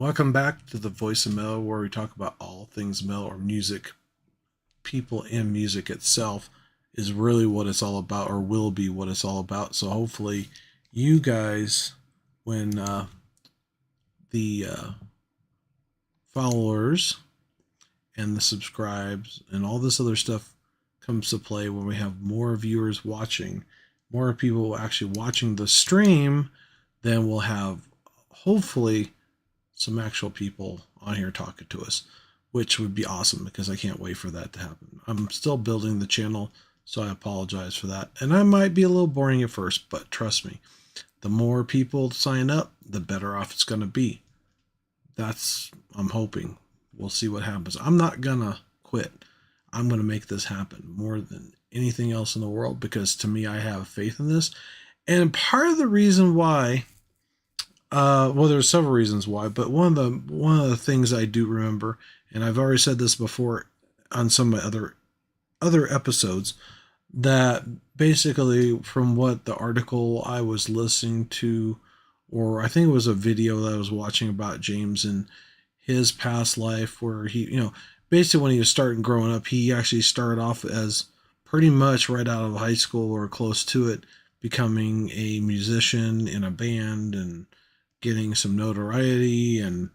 Welcome back to the Voice of Metal, where we talk about all things metal or music. People and music itself is really what it's all about, or will be what it's all about. So hopefully, you guys, when the followers and the subscribes and all this other stuff comes to play, when we have more viewers watching, more people actually watching the stream, then we'll have hopefully some actual people on here talking to us, which would be awesome because I can't wait for that to happen. I'm still building the channel, so I apologize for that. And I might be a little boring at first, but trust me, the more people sign up, the better off it's going to be. I'm hoping. We'll see what happens. I'm not going to quit. I'm going to make this happen more than anything else in the world because to me, I have faith in this. And part of the reason why well, there's several reasons why, but one of the things I do remember, and I've already said this before on some of my other episodes, that basically from what the article I was listening to, or I think it was a video that I was watching about James and his past life, where basically when he was starting growing up, he actually started off as pretty much right out of high school or close to it, becoming a musician in a band and getting some notoriety and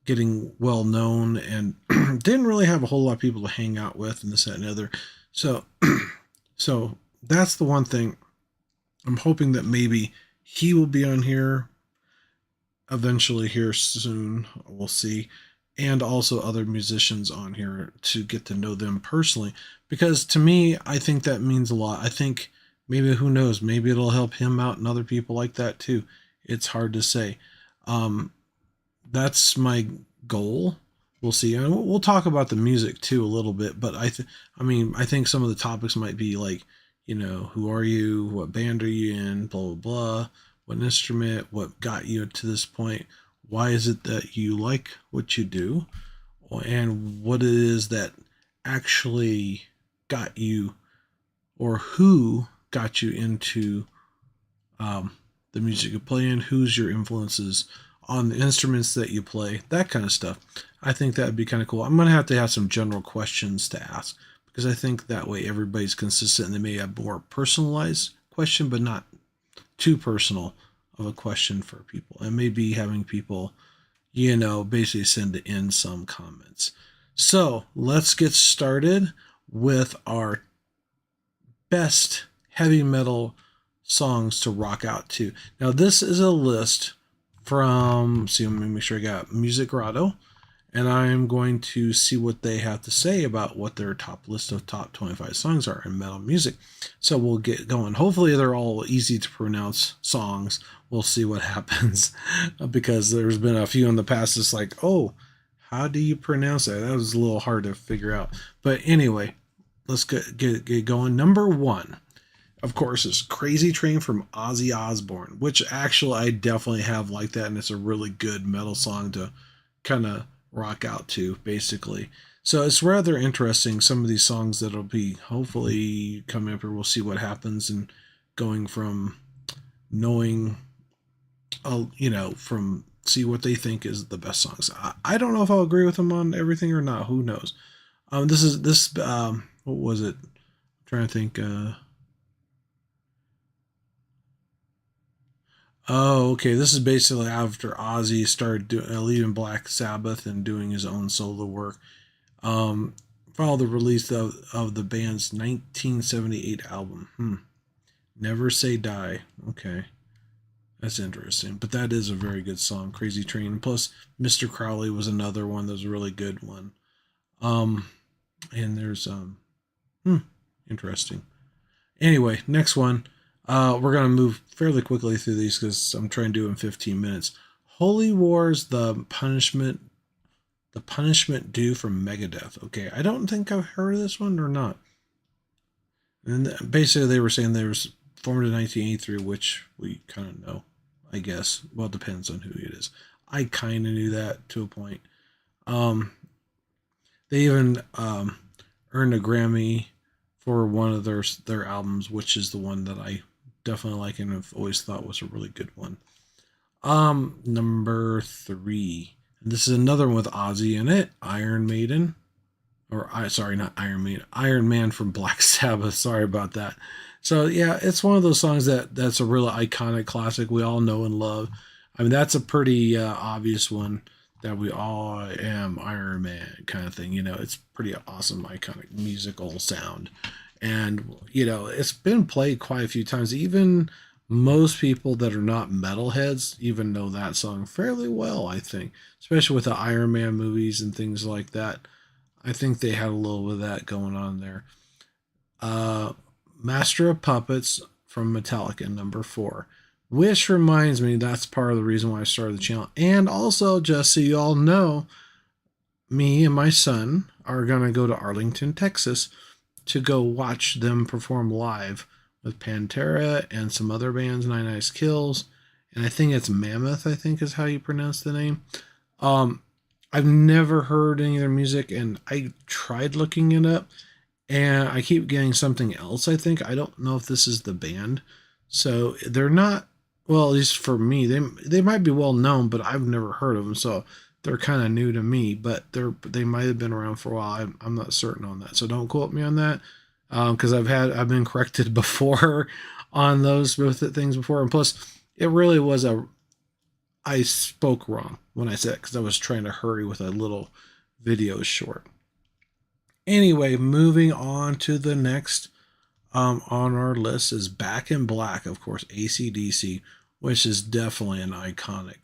getting well known, and didn't really have a whole lot of people to hang out with and this, that, and the other. So, so that's the one thing. I'm hoping that maybe he will be on here eventually here soon. We'll see. And also other musicians on here to get to know them personally. Because to me, I think that means a lot. I think maybe, who knows, maybe it'll help him out and other people like that too. It's hard to say. That's my goal. We'll see. And we'll talk about the music too a little bit, but I think some of the topics might be like, who are you? What band are you in? Blah, blah, blah. What instrument? What got you to this point? Why is it that you like what you do? And what it is that actually got you, or who got you into the music you play in, who's your influences on the instruments that you play, that kind of stuff. I think that would be kind of cool. I'm going to have some general questions to ask because I think that way everybody's consistent and they may have more personalized question, but not too personal of a question for people. And maybe having people, basically send in some comments. So let's get started with our best heavy metal songs to rock out to. Now, this is a list from, let me make sure I got Music Grotto, and I'm going to see what they have to say about what their top list of top 25 songs are in metal music. So we'll get going. Hopefully they're all easy to pronounce songs. We'll see what happens because there's been a few in the past. It's like, oh, how do you pronounce that? That was a little hard to figure out. But anyway, let's get going. Number one, of course, is Crazy Train from Ozzy Osbourne, which actually I definitely have like that, and it's a really good metal song to kind of rock out to, basically. So it's rather interesting, some of these songs that'll be hopefully coming up here. We'll see what happens, and going from knowing, from see what they think is the best songs. I don't know if I'll agree with them on everything or not. Who knows? What was it? I'm trying to think. Oh, okay. This is basically after Ozzy started leaving Black Sabbath and doing his own solo work. Followed the release of the band's 1978 album. Never Say Die. Okay. That's interesting. But that is a very good song, Crazy Train. Plus, Mr. Crowley was another one that was a really good one. And there's, interesting. Anyway, next one. We're going to move fairly quickly through these because I'm trying to do it in 15 minutes. Holy Wars, the punishment due from Megadeth. Okay, I don't think I've heard of this one or not. And basically they were saying they was formed in 1983, which we kind of know, I guess. Well, it depends on who it is. I kind of knew that to a point. They even earned a Grammy for one of their albums, which is the one that I definitely like and have always thought was a really good one. Number 3, This is another one with Ozzy in it, Iron Maiden. Sorry, not Iron Maiden, Iron Man from Black Sabbath. Sorry about that. So yeah, it's one of those songs that's a really iconic classic we all know and love. I mean, that's a pretty obvious one that we all am Iron Man kind of thing. It's pretty awesome, iconic musical sound, and it's been played quite a few times. Even most people that are not metalheads even know that song fairly well. I think, especially with the Iron Man movies and things like that. I think they had a little bit of that going on there. Uh, Master of Puppets from Metallica, number 4. Which reminds me, that's part of the reason why I started the channel. And also, just so you all know, me and my son are going to go to Arlington, Texas to go watch them perform live with Pantera and some other bands, Nine Ice Kills. And I think it's Mammoth, I think is how you pronounce the name. I've never heard any of their music, and I tried looking it up, and I keep getting something else. I don't know if this is the band, so they're not, well, at least for me. They might be well known, but I've never heard of them, so they're kind of new to me. But they might have been around for a while. I'm not certain on that, so don't quote me on that, because I've been corrected before on those things before, and plus it really was I spoke wrong when I said it because I was trying to hurry with a little video short. Anyway, moving on to the next on our list is Back in Black, of course, AC/DC, which is definitely an iconic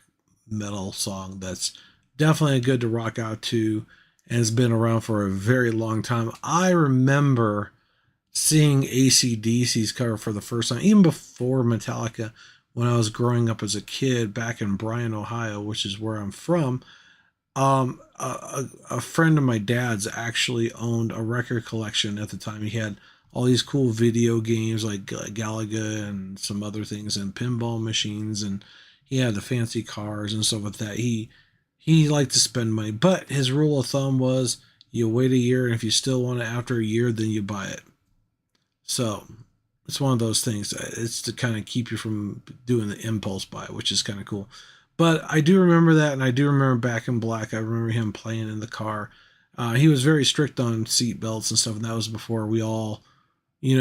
metal song that's definitely good to rock out to and has been around for a very long time. I remember seeing AC/DC's cover for the first time, even before Metallica, when I was growing up as a kid back in Bryan, Ohio, which is where I'm from. A friend of my dad's actually owned a record collection at the time. He had all these cool video games like Galaga and some other things and pinball machines, and he had the fancy cars and stuff like that. He liked to spend money, but his rule of thumb was you wait a year, and if you still want it after a year, then you buy it. So it's one of those things. It's to kind of keep you from doing the impulse buy, which is kind of cool. But I do remember that, and I do remember Back in Black. I remember him playing in the car. He was very strict on seat belts and stuff, and that was before we all,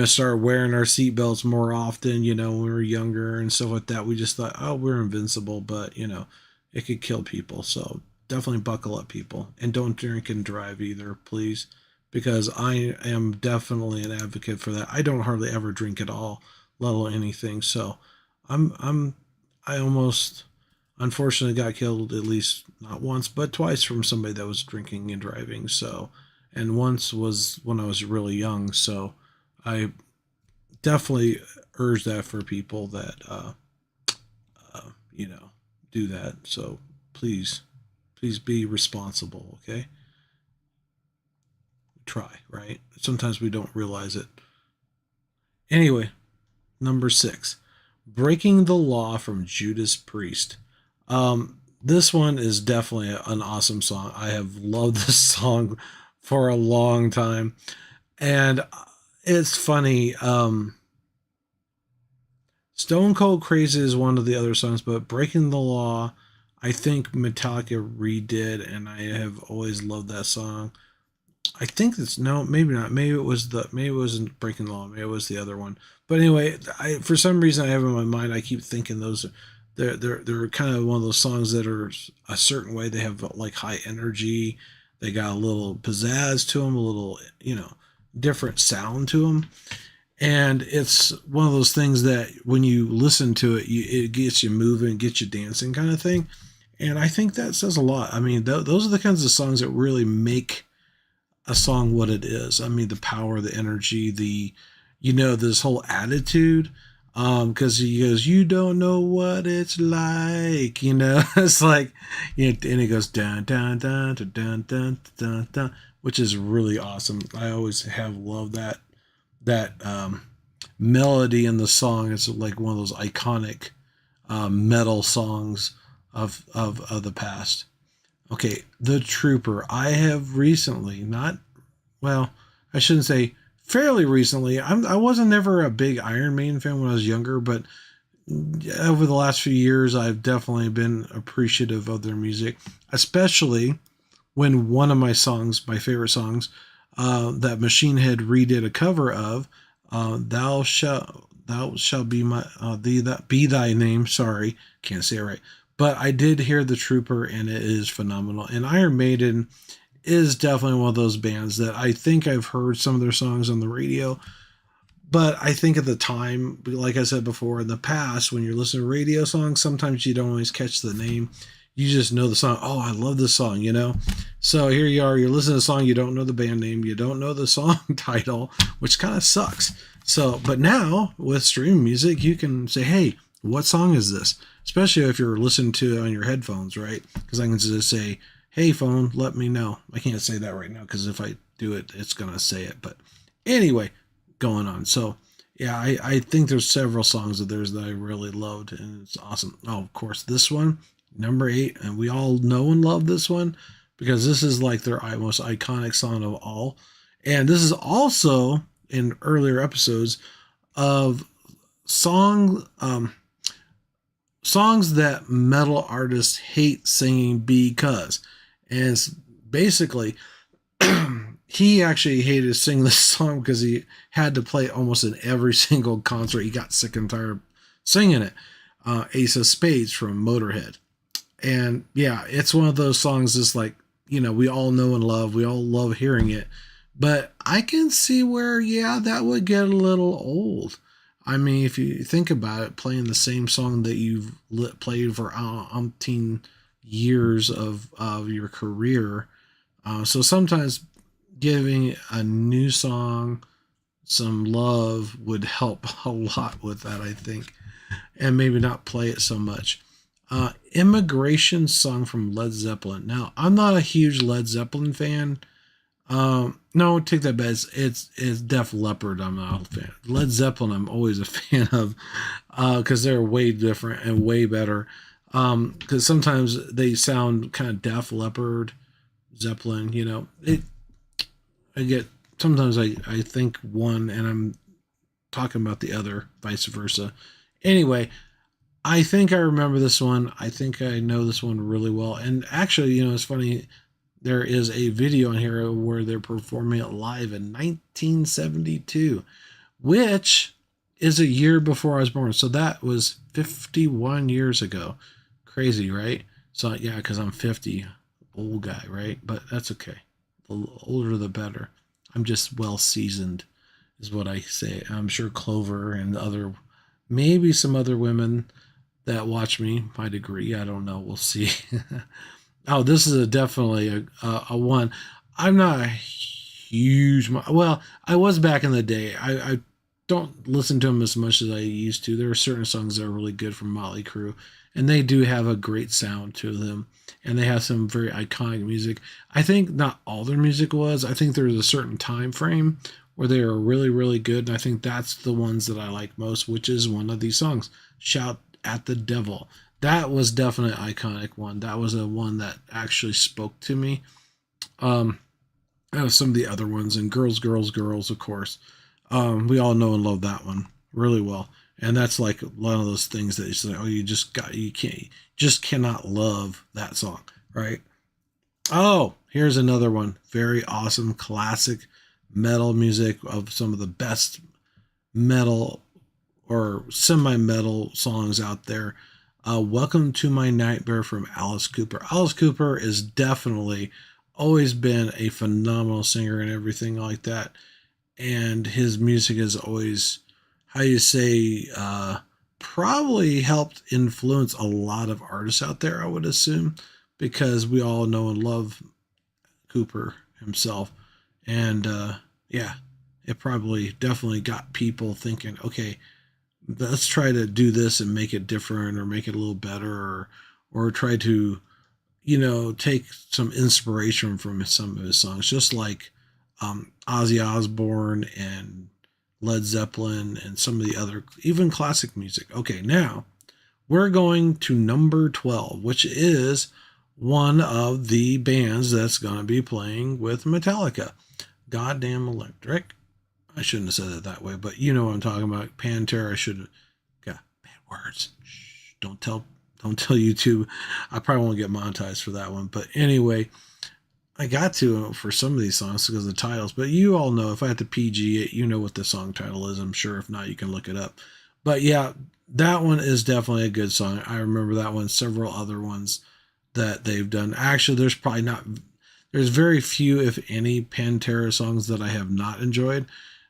started wearing our seat belts more often, when we were younger and stuff like that. We just thought, oh, we're invincible, but, it could kill people. So definitely buckle up, people. And don't drink and drive either, please, because I am definitely an advocate for that. I don't hardly ever drink at all, let alone anything. So I almost unfortunately got killed at least not once but twice from somebody that was drinking and driving. So, and once was when I was really young. So I definitely urge that for people that do that. So please be responsible. Okay, try, right? Sometimes we don't realize it. Anyway, number 6, Breaking the Law from Judas Priest. This one is definitely an awesome song. I have loved this song for a long time. And it's funny. Stone Cold Crazy is one of the other songs, but Breaking the Law, I think Metallica redid, and I have always loved that song. I think it's no, maybe not. Maybe it wasn't Breaking the Law. Maybe it was the other one. But anyway, for some reason I have in my mind, I keep thinking they're kind of one of those songs that are a certain way. They have like high energy. They got a little pizzazz to them, a little different sound to them. And it's one of those things that when you listen to it, it gets you moving, gets you dancing kind of thing. And I think that says a lot. I mean, those are the kinds of songs that really make a song what it is. I mean, the power, the energy, this whole attitude. Because he goes, you don't know what it's like, it's like, and it goes dun dun dun dun dun dun dun dun, which is really awesome. I always have loved that melody in the song. It's like one of those iconic metal songs of the past. Okay, The Trooper. I have recently, I shouldn't say fairly recently. I wasn't never a big Iron Maiden fan when I was younger, but over the last few years, I've definitely been appreciative of their music. especially when one of my songs, my favorite songs, that Machine Head redid a cover of, thou shall be my thee that be thy name. Sorry, can't say it right. But I did hear the Trooper, and it is phenomenal. And Iron Maiden is definitely one of those bands that I think I've heard some of their songs on the radio, but I think at the time, like I said before, in the past, when you're listening to radio songs, sometimes you don't always catch the name. You just know the song. Oh, I love this song, you know? So here you are, you're listening to a song, you don't know the band name, you don't know the song title, which kind of sucks. So, but now with streaming music, you can say, hey, what song is this? Especially if you're listening to it on your headphones, right? Because I can just say, hey, phone, let me know. I can't say that right now because if I do it, it's going to say it. But anyway, going on. So yeah, I think there's several songs of theirs that I really loved, and it's awesome. Oh, of course, this one, number 8, and we all know and love this one because this is like their most iconic song of all. And this is also in earlier episodes of songs that metal artists hate singing because, and it's basically he actually hated singing this song because he had to play it almost in every single concert. He got sick and tired of singing it. Ace of Spades from Motorhead. And yeah, it's one of those songs that's like, you know, we all know and love. We all love hearing it. But I can see where, yeah, that would get a little old. I mean, if you think about it, playing the same song that you've played for umpteen years of your career. So sometimes giving a new song some love would help a lot with that, I think, and maybe not play it so much. Immigration song from Led Zeppelin. Now, I'm not a huge Led Zeppelin fan. No, take that back. It's Def Leppard. I'm not a fan. Led Zeppelin, I'm always a fan of, because they're way different and way better. Because sometimes they sound kind of Def Leppard, Zeppelin. You know, I get sometimes I think one and I'm talking about the other, vice versa. Anyway, I think I remember this one. I think I know this one really well. And actually, you know, it's funny. There is a video on here where they're performing it live in 1972, which is a year before I was born. So that was 51 years ago. Crazy, right? So yeah, because I'm 50, old guy, right? But that's okay. The older the better. I'm just well seasoned, is what I say. I'm sure Clover and maybe some other women that watch me might agree. I don't know. We'll see. Oh, this is definitely a one. I'm not a huge. Well, I was back in the day. I don't listen to them as much as I used to. There are certain songs that are really good from Motley Crue, and they do have a great sound to them, and they have some very iconic music. I think not all their music was. I think there was a certain time frame where they were really, really good, and I think that's the ones that I like most, which is one of these songs, "Shout at the Devil." That was definitely an iconic one. That was a one that actually spoke to me. Some of the other ones, and Girls, Girls, Girls, of course. We all know and love that one really well. And that's like one of those things that you say, oh, just cannot love that song, right? Oh, here's another one. Very awesome classic metal music of some of the best metal or semi-metal songs out there. Welcome to My Nightmare from Alice Cooper. Alice Cooper is definitely always been a phenomenal singer and everything like that. And his music has always, how you say, probably helped influence a lot of artists out there, I would assume, because we all know and love Cooper himself. And yeah, it probably definitely got people thinking, okay, let's try to do this and make it different or make it a little better, or try to, you know, take some inspiration from some of his songs, just like Ozzy Osbourne and Led Zeppelin and some of the other, even classic music. Okay, now we're going to number 12, which is one of the bands that's going to be playing with Metallica, Goddamn Electric. I shouldn't have said it that way, but you know what I'm talking about. Pantera should have got bad words. Shh, don't tell don't tell YouTube. I probably won't get monetized for that one. But anyway, I got to for some of these songs because of the titles. But you all know if I had to PG it, you know what the song title is. I'm sure. If not, you can look it up. But yeah, that one is definitely a good song. I remember that one. Several other ones that they've done. Actually, there's probably not. There's very few, if any, Pantera songs that I have not enjoyed.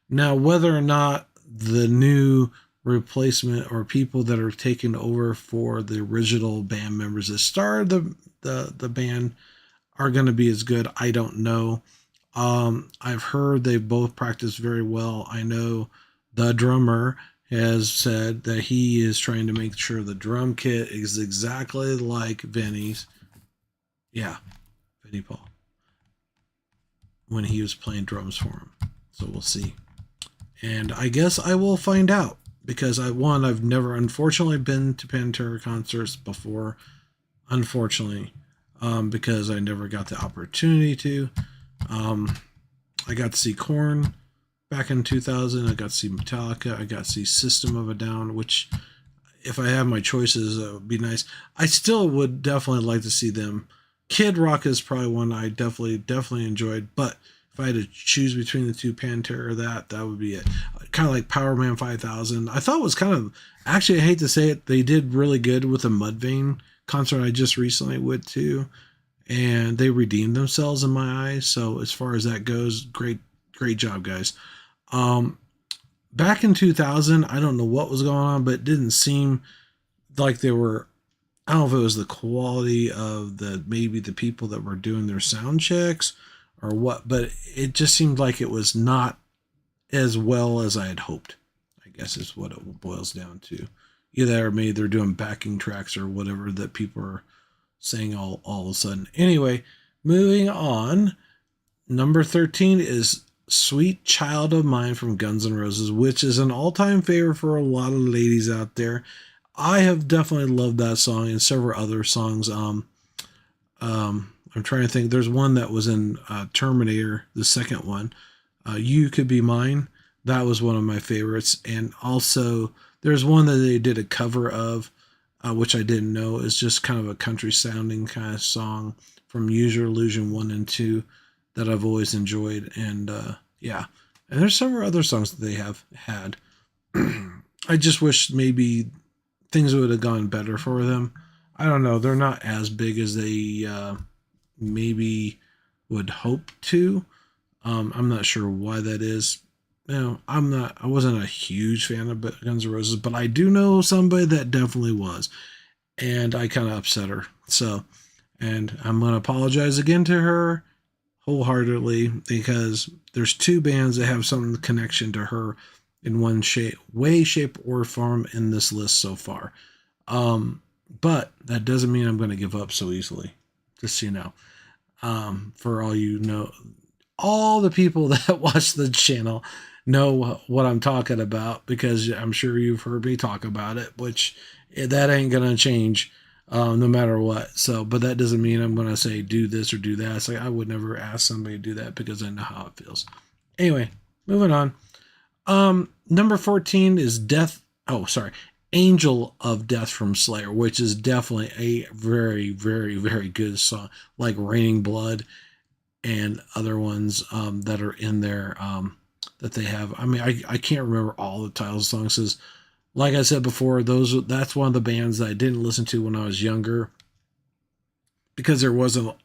Now, whether or not the new replacement or people that are taking over for the original band members that started the band are going to be as good, I don't know. I've heard they both practice very well. I know the drummer has said that he is trying to make sure the drum kit is exactly like Vinny's. Yeah, Vinny Paul, when he was playing drums for him. So we'll see. And I guess I will find out because I've never unfortunately been to Pantera concerts before. Unfortunately, because I never got the opportunity to. I got to see Korn back in 2000. I got to see Metallica. I got to see System of a Down, which, if I had my choices, would be nice. I still would definitely like to see them. Kid Rock is probably one I definitely enjoyed, but if I had to choose between the two, Pantera, that would be it. Kind of like Power Man 5000. I thought it was kind of, actually, I hate to say it, they did really good with the Mudvayne concert I just recently went to, and they redeemed themselves in my eyes. So as far as that goes, great job, guys. Back in 2000, I don't know what was going on, but it didn't seem like they were, I don't know if it was the quality of maybe the people that were doing their sound checks or what, but it just seemed like it was not as well as I had hoped, I guess is what it boils down to. Either maybe they're doing backing tracks or whatever that people are saying all of a sudden. Anyway, moving on. Number 13 is Sweet Child of Mine from Guns N' Roses, which is an all-time favorite for a lot of ladies out there. I have definitely loved that song and several other songs. I'm trying to think. There's one that was in Terminator, the second one. You Could Be Mine. That was one of my favorites. And also, there's one that they did a cover of, which I didn't know. It's just kind of a country sounding kind of song from Use Your Illusion 1 and 2 that I've always enjoyed. And yeah. And there's several other songs that they have had. I just wish maybe things would have gone better for them. I don't know. They're not as big as they maybe would hope to. I'm not sure why that is. I wasn't a huge fan of Guns N' Roses, but I do know somebody that definitely was. And I kind of upset her. So, and I'm going to apologize again to her wholeheartedly because there's two bands that have some connection to her in one way, shape, or form in this list so far. But that doesn't mean I'm going to give up so easily. Just so you know. For all you know, all the people that watch the channel know what I'm talking about because I'm sure you've heard me talk about it, which that ain't going to change no matter what. So, but that doesn't mean I'm going to say do this or do that. It's like I would never ask somebody to do that because I know how it feels. Anyway, moving on. Number 14 is Angel of Death from Slayer, which is definitely a very, very, very good song, like Raining Blood and other ones that are in there that they have. I mean, I can't remember all the titles of songs because, like I said before, that's one of the bands that I didn't listen to when I was younger because there wasn't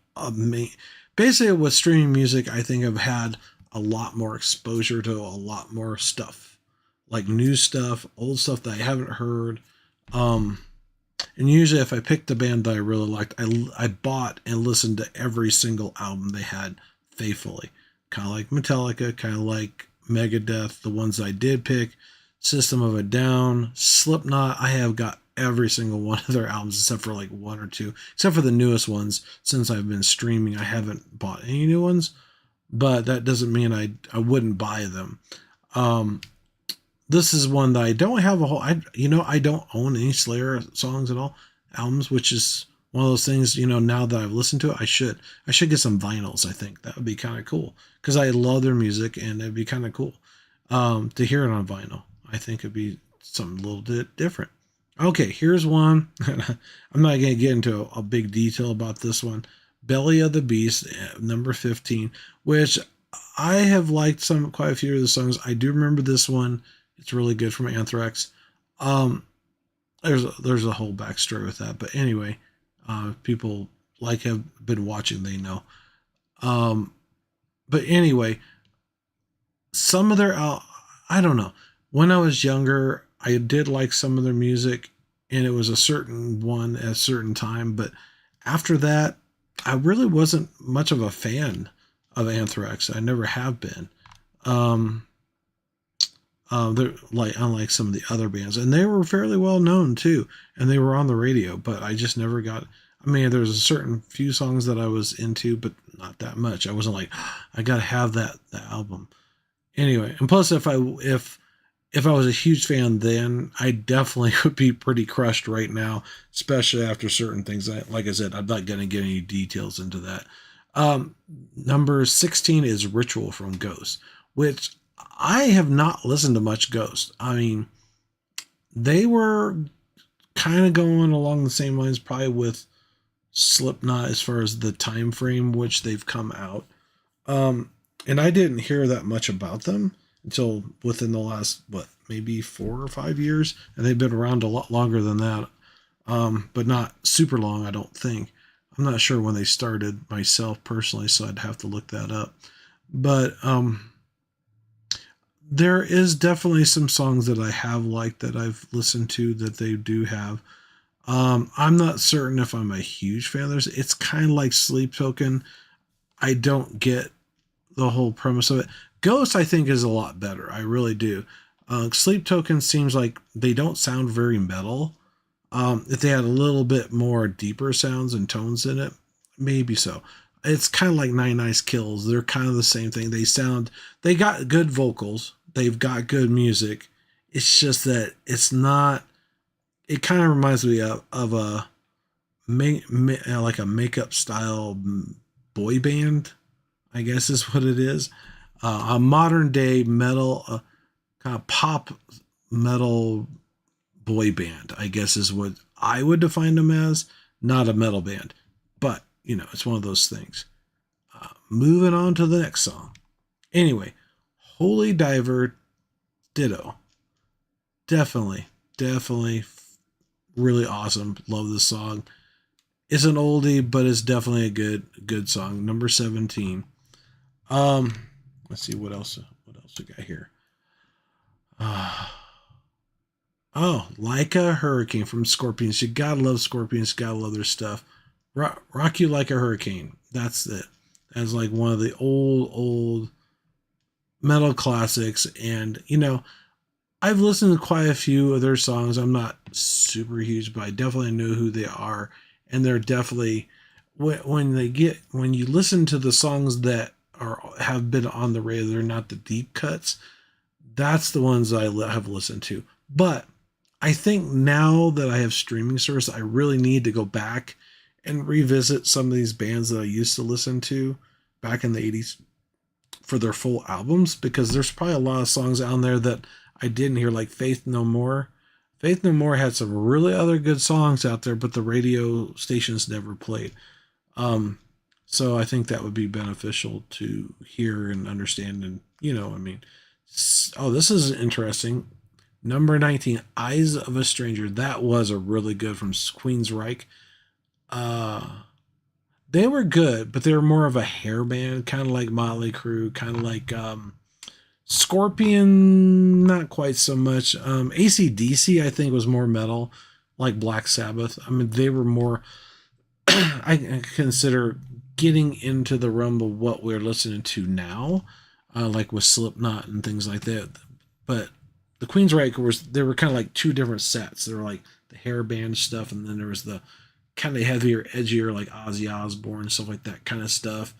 basically with streaming music. I think I've had a lot more exposure to a lot more stuff, like new stuff, old stuff that I haven't heard. And usually if I picked a band that I really liked, I bought and listened to every single album they had faithfully. Kind of like Metallica, kind of like Megadeth, the ones I did pick, System of a Down, Slipknot. I have got every single one of their albums except for like one or two, except for the newest ones. Since I've been streaming, I haven't bought any new ones, but that doesn't mean I wouldn't buy them. This is one that I don't have I don't own any Slayer songs at all, albums, which is one of those things, now that I've listened to it, I should get some vinyls. I think that would be kind of cool because I love their music and it'd be kind of cool to hear it on vinyl. I think it'd be something a little bit different. Okay, here's one. I'm not going to get into a big detail about this one. Belly of the Beast, number 15, which I have liked quite a few of the songs. I do remember this one. It's really good from Anthrax. Um, there's a whole backstory with that, but anyway, people like have been watching, they know. Um, but anyway, some of their I don't know. When I was younger, I did like some of their music, and it was a certain one at a certain time. But after that, I really wasn't much of a fan of Anthrax. I never have been. Um, they're like unlike some of the other bands, and they were fairly well known too, and they were on the radio. But I just never got. I mean, there's a certain few songs that I was into, but not that much. I wasn't like, I gotta have that album. Anyway, and plus, if I was a huge fan then, I definitely would be pretty crushed right now, especially after certain things. Like I said, I'm not going to get any details into that. Number 16 is Ritual from Ghost, which I have not listened to much Ghost. I mean, they were kind of going along the same lines, probably with Slipknot as far as the time frame which they've come out. Um, and I didn't hear that much about them until within the last, what, maybe 4 or 5 years. And they've been around a lot longer than that, but not super long, I don't think. I'm not sure when they started myself personally, so I'd have to look that up. But there is definitely some songs that I have liked that I've listened to that they do have. I'm not certain if I'm a huge fan of theirs. It's kind of like Sleep Token. I don't get the whole premise of it. Ghost, I think, is a lot better. I really do. Sleep Token seems like they don't sound very metal. If they had a little bit more deeper sounds and tones in it, maybe so. It's kind of like Nine Nice Kills. They're kind of the same thing. They got good vocals. They've got good music. It's just that it's not. It kind of reminds me of a like a makeup style boy band, I guess is what it is. A modern day metal, kind of pop metal boy band, I guess is what I would define them as. Not a metal band, but it's one of those things. Moving on to the next song. Anyway, Holy Diver, Ditto. Definitely, definitely, really awesome. Love this song. It's an oldie, but it's definitely a good song. Number 17. Um, let's see what else. What else we got here? Uh, Like a Hurricane from Scorpions. You gotta love Scorpions. Gotta love their stuff. Rock You Like a Hurricane. That's it. That's like one of the old metal classics. And I've listened to quite a few of their songs. I'm not super huge, but I definitely know who they are, and they're definitely when you listen to the songs that have been on the radio, they're not the deep cuts. That's the ones I have listened to. But I think now that I have streaming service, I really need to go back and revisit some of these bands that I used to listen to back in the 80s for their full albums, because there's probably a lot of songs out there that I didn't hear, like Faith No More. Faith No More had some really other good songs out there, but the radio stations never played. Um, so I think that would be beneficial to hear and understand. And, I mean, oh, this is interesting. Number 19, Eyes of a Stranger. That was a really good from Queensryche. Uh, they were good, but they were more of a hair band, kind of like Motley Crue, kind of like Scorpion, not quite so much. AC/DC, I think, was more metal, like Black Sabbath. I mean, they were more, I consider getting into the realm of what we're listening to now, like with Slipknot and things like that. But the Queensryche they were kind of like two different sets. They were like the hair band stuff, and then there was the kind of heavier, edgier, like Ozzy Osbourne, stuff like that kind of stuff.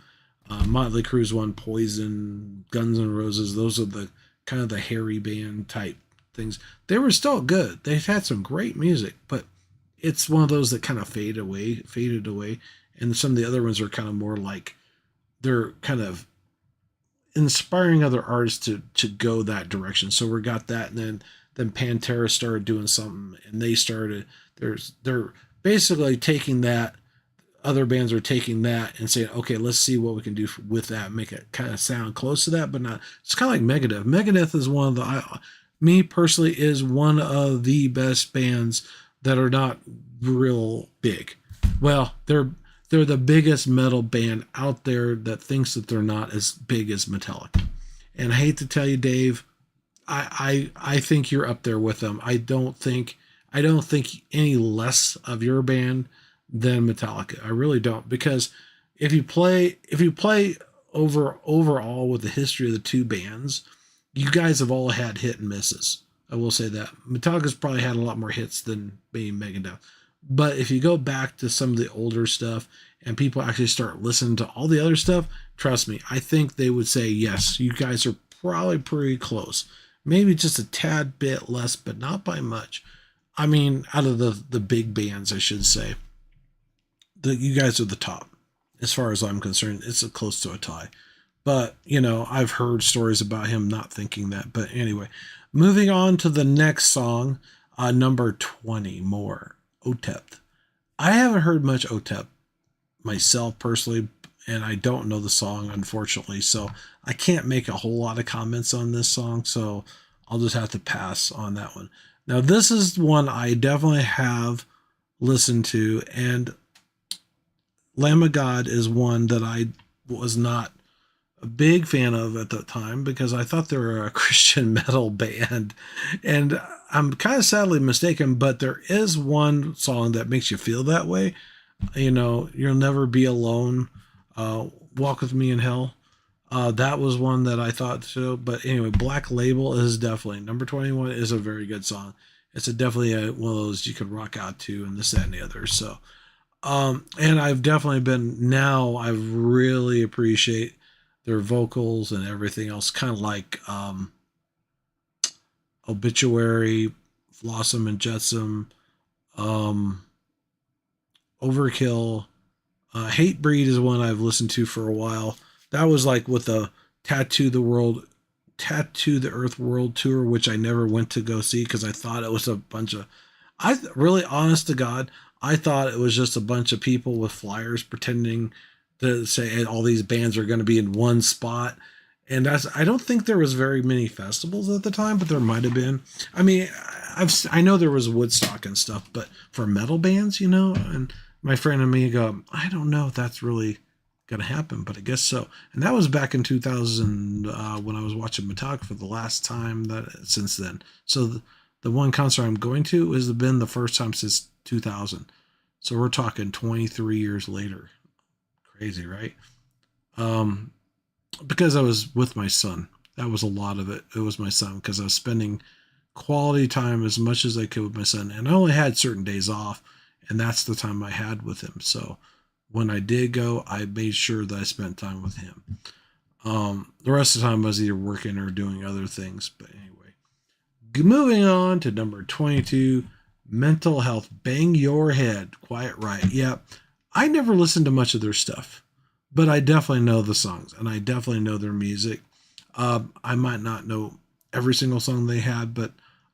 Motley Crue's one, Poison, Guns N' Roses. Those are the kind of the hairy band type things. They were still good. They had some great music, but it's one of those that kind of faded away. And some of the other ones are kind of more like they're kind of inspiring other artists to go that direction. So we got that, and then then Pantera started doing something, and they're basically taking that. Other bands are taking that and saying, okay, let's see what we can do with that, make it kind of sound close to that, but not. It's kind of like Megadeth. Megadeth is one of me personally, is one of the best bands that are not real big. Well, they're the biggest metal band out there that thinks that they're not as big as Metallica. And I hate to tell you, Dave, I think you're up there with them. I don't think any less of your band than Metallica. I really don't, because if you play overall with the history of the two bands, you guys have all had hit and misses. I will say that Metallica's probably had a lot more hits than being Megadeth. But if you go back to some of the older stuff and people actually start listening to all the other stuff, trust me, I think they would say, yes, you guys are probably pretty close. Maybe just a tad bit less, but not by much. I mean, out of the big bands, I should say, you guys are the top. As far as I'm concerned, it's a close to a tie. But, I've heard stories about him not thinking that. But anyway, moving on to the next song, number 20, more, Otep. I haven't heard much Otep myself personally, and I don't know the song, unfortunately. So I can't make a whole lot of comments on this song. So I'll just have to pass on that one. Now, this is one I definitely have listened to, and Lamb of God is one that I was not a big fan of at the time because I thought they were a Christian metal band. And I'm kind of sadly mistaken, but there is one song that makes you feel that way. You'll never be alone. Walk with me in hell. That was one that I thought so. But anyway, Black Label is definitely number 21 is a very good song. It's definitely one of those you could rock out to, and this, that, and the other. So, and I've definitely I really appreciate their vocals and everything else, kind of like Obituary, Flossom and Jetsam, Overkill. Hatebreed is one I've listened to for a while. That was like with the Tattoo the Earth World Tour, which I never went to go see because I thought it was a bunch of, honest to God, I thought it was just a bunch of people with flyers pretending to say hey, all these bands are going to be in one spot. And I don't think there was very many festivals at the time, but there might have been. I mean, I know there was Woodstock and stuff, but for metal bands, and my friend and me go, I don't know if that's really going to happen, but I guess so. And that was back in 2000 when I was watching Metallica for the last time since then. So the one concert I'm going to has been the first time since 2000. So we're talking 23 years later. Crazy, right? Because I was with my son. That was a lot of it. It was my son because I was spending quality time as much as I could with my son. And I only had certain days off, and that's the time I had with him. So when I did go, I made sure that I spent time with him. The rest of the time I was either working or doing other things. But anyway, moving on to number 22, Mental Health, Bang Your Head, Quiet Riot. Yeah, I never listened to much of their stuff, but I definitely know the songs and I definitely know their music. I might not know every single song they had, but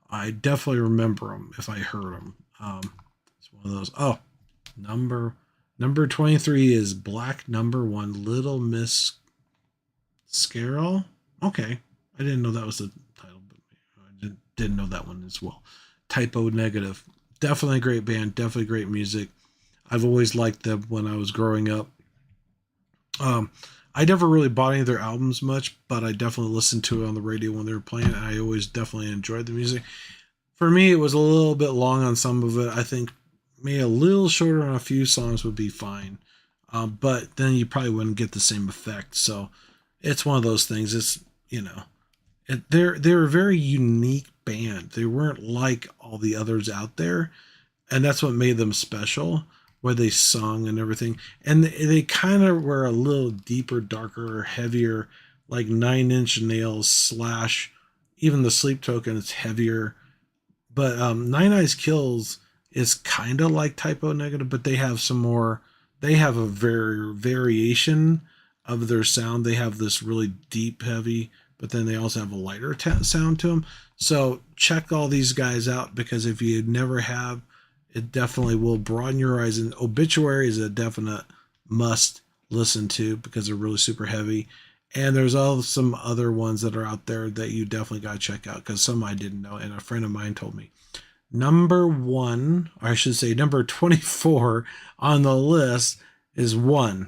I definitely remember them if I heard them. It's one of those. Oh, number 23 is Black Number One, Little Miss Scarrow. Okay, I didn't know that was the title, but I didn't know that one as well. Typo Negative, definitely a great band, definitely great music. I've always liked them when I was growing up. I never really bought any of their albums much, but I definitely listened to it on the radio when they were playing, and I always definitely enjoyed the music. For me, it was a little bit long on some of it. I think maybe a little shorter on a few songs would be fine. But then you probably wouldn't get the same effect. So it's one of those things. They're a very unique band. They weren't like all the others out there, and that's what made them special, where they sung and everything. And they kind of were a little deeper, darker, heavier, like Nine Inch Nails / even the Sleep Token is heavier. But Nine Eyes Kills is kind of like Typo Negative, but they have they have a very variation of their sound. They have this really deep, heavy, but then they also have a lighter sound to them. So check all these guys out, because if you never have, it definitely will broaden your horizon. Obituary is a definite must listen to because they're really super heavy. And there's all some other ones that are out there that you definitely got to check out, because some I didn't know, and a friend of mine told me. Number one, or I should say number 24 on the list is Metallica,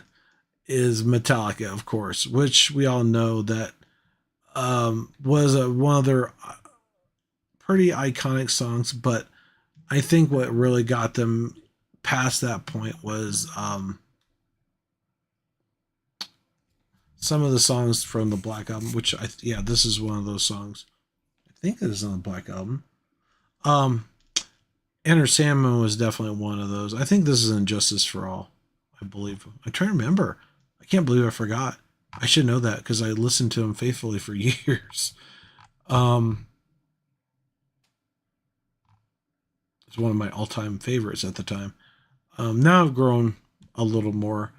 of course, which we all know that was one of their pretty iconic songs. But I think what really got them past that point was some of the songs from the Black Album, which this is one of those songs. I think it is on the Black Album. Enter Sandman was definitely one of those. I think this is Injustice for All, I believe. I'm trying to remember. I can't believe I forgot. I should know that because I listened to him faithfully for years. It's one of my all-time favorites at the time. Now I've grown a little more,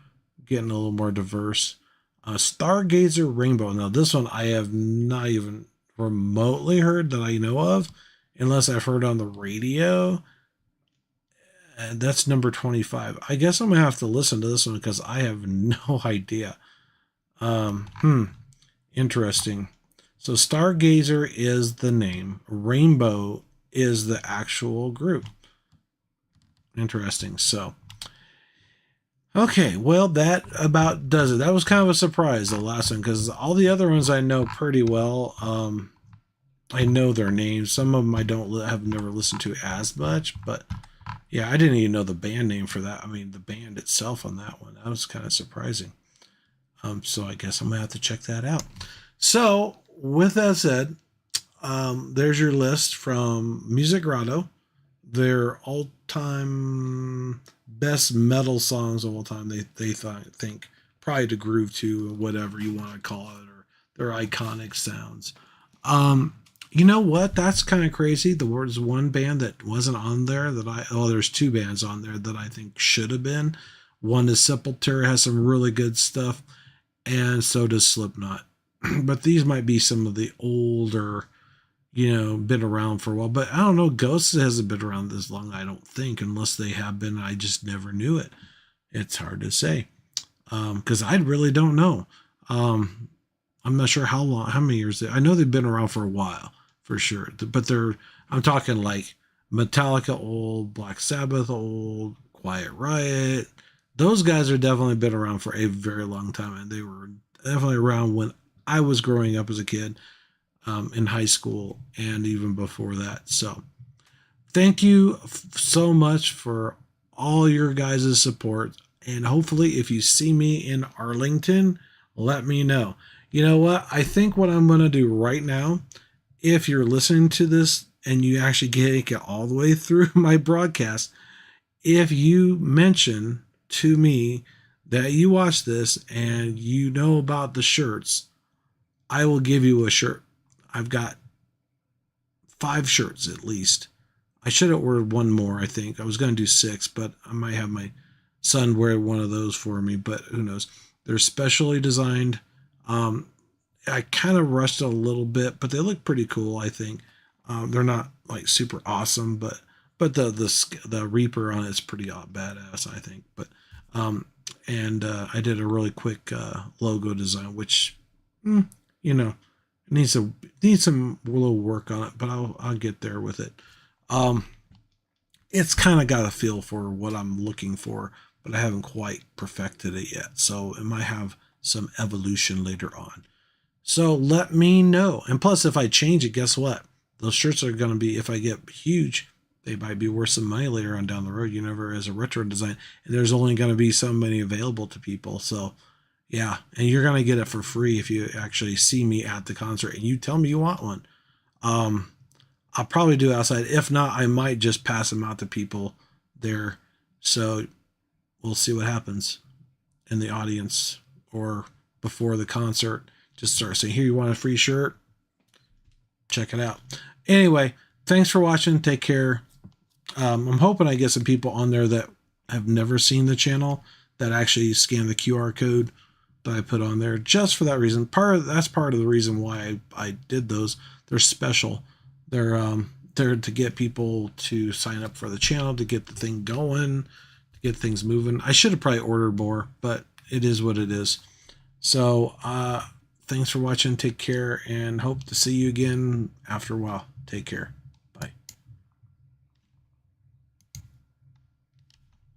getting a little more diverse. Stargazer Rainbow. Now this one I have not even remotely heard that I know of, unless I've heard on the radio. And that's number 25. I guess I'm gonna have to listen to this one because I have no idea. Interesting. So Stargazer is the name. Rainbow is the actual group. Interesting. So, okay, well, that about does it. That was kind of a surprise, the last one, because all the other ones I know pretty well. I know their names. Some of them I have never listened to as much, but yeah, I didn't even know the band name for that. I mean, the band itself on that one. That was kind of surprising. So I guess I'm gonna have to check that out. So with that said, there's your list from Music Grotto. Their all-time best metal songs of all time. They think probably to groove to, whatever you want to call it, or their iconic sounds. You know what? That's kind of crazy. There was one band that wasn't on there there's two bands on there that I think should have been. One is Sepultura, has some really good stuff, and so does Slipknot. But these might be some of the older, been around for a while. But I don't know. Ghosts hasn't been around this long, I don't think, unless they have been. I just never knew it. It's hard to say, because I really don't know. I'm not sure how many years. I know they've been around for a while, for sure. But I'm talking like Metallica old, Black Sabbath old, Quiet Riot. Those guys are definitely been around for a very long time, and they were definitely around when I was growing up as a kid, in high school, and even before that. So thank you so much for all your guys' support. And hopefully if you see me in Arlington, let me know. You know what? I think what I'm going to do right now, if you're listening to this and you actually get all the way through my broadcast, if you mention to me that you watch this and you know about the shirts, I will give you a shirt. I've got 5 shirts at least. I should have ordered one more, I think. I was going to do 6, but I might have my son wear one of those for me, but who knows. They're specially designed. I kind of rushed it a little bit, but they look pretty cool, I think. They're not like super awesome, but the Reaper on it's pretty badass, I think. But I did a really quick logo design, which needs some little work on it, but I'll get there with it. It's kind of got a feel for what I'm looking for, but I haven't quite perfected it yet. So it might have some evolution later on. So let me know. And plus, if I change it, guess what? Those shirts are going to be, if I get huge, they might be worth some money later on down the road. You never, as a retro design, and there's only going to be so many available to people. So yeah, and you're going to get it for free if you actually see me at the concert and you tell me you want one. I'll probably do it outside. If not, I might just pass them out to people there. So we'll see what happens in the audience or before the concert. Just start saying, here, you want a free shirt? Check it out. Anyway, thanks for watching. Take care. I'm hoping I get some people on there that have never seen the channel that actually scan the QR code that I put on there just for that reason. That's part of the reason why I did those. They're special. They're to get people to sign up for the channel, to get the thing going, to get things moving. I should have probably ordered more, but it is what it is. So thanks for watching. Take care, and hope to see you again after a while. Take care.